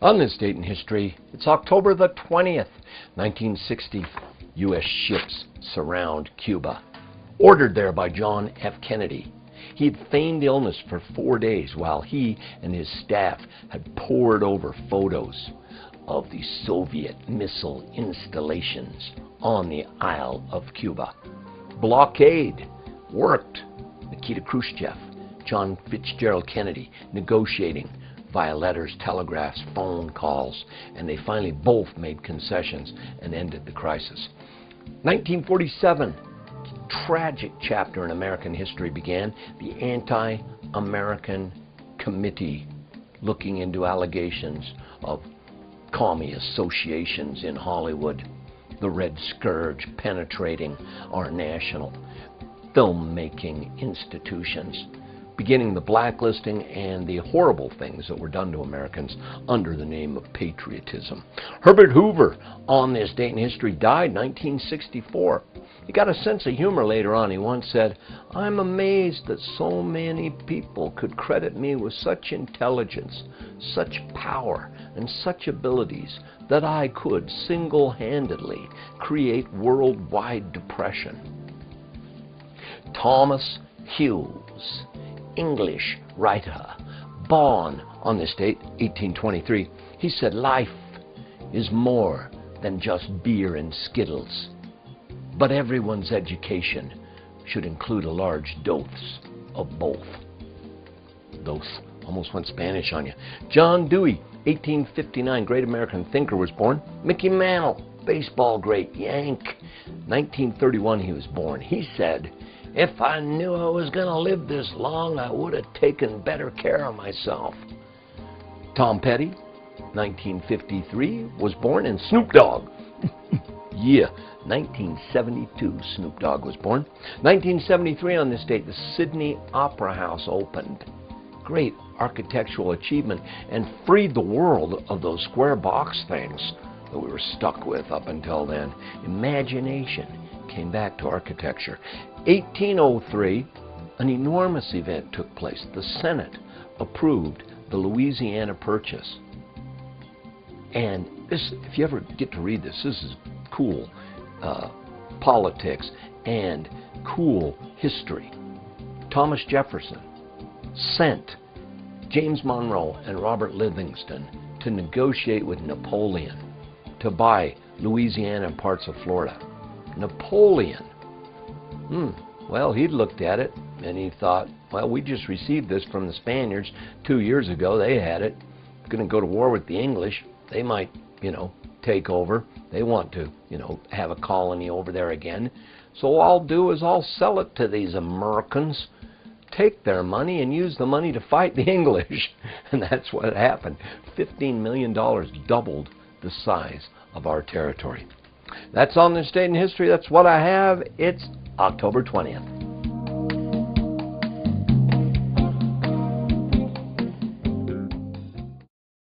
On this date in history, it's October the 20th, 1960. U.S. ships surround Cuba, ordered there by John F. Kennedy. He had feigned illness for 4 days while he and his staff had pored over photos of the Soviet missile installations on the Isle of Cuba. Blockade worked. Nikita Khrushchev, John Fitzgerald Kennedy negotiating via letters, telegraphs, phone calls, and they finally both made concessions and ended the crisis. 1947, tragic chapter in American history began. The Anti-American Committee, looking into allegations of commie associations in Hollywood, the Red Scourge penetrating our national filmmaking institutions, beginning the blacklisting and the horrible things that were done to Americans under the name of patriotism. Herbert Hoover, on this date in history, died 1964. He got a sense of humor later on. He once said, "I'm amazed that so many people could credit me with such intelligence, such power, and such abilities that I could single-handedly create worldwide depression." Thomas Hughes, English writer, born on this date, 1823, he said, "Life is more than just beer and Skittles, but everyone's education should include a large dose of both." Dose. Almost went Spanish on you. John Dewey, 1859, great American thinker, was born. Mickey Mantle, baseball great, Yank. 1931 he was born. He said, "If I knew I was going to live this long, I would have taken better care of myself." Tom Petty, 1953, was born. And Snoop Dogg, yeah, 1972 Snoop Dogg was born. 1973 on this date, the Sydney Opera House opened. Great architectural achievement and freed the world of those square box things that we were stuck with up until then. Imagination came back to architecture. 1803, an enormous event took place. The Senate approved the Louisiana Purchase. And this, if you ever get to read this, this is cool politics and cool history. Thomas Jefferson sent James Monroe and Robert Livingston to negotiate with Napoleon to buy Louisiana and parts of Florida. Napoleon, well, he'd looked at it and he thought, well, we just received this from the Spaniards 2 years ago. They had it. Going to go to war with the English. They might, take over. They want to, have a colony over there again. So all I'll do is I'll sell it to these Americans, take their money, and use the money to fight the English. And that's what happened. $15 million doubled the size of our territory. That's on this date in history. That's what I have. It's October 20th.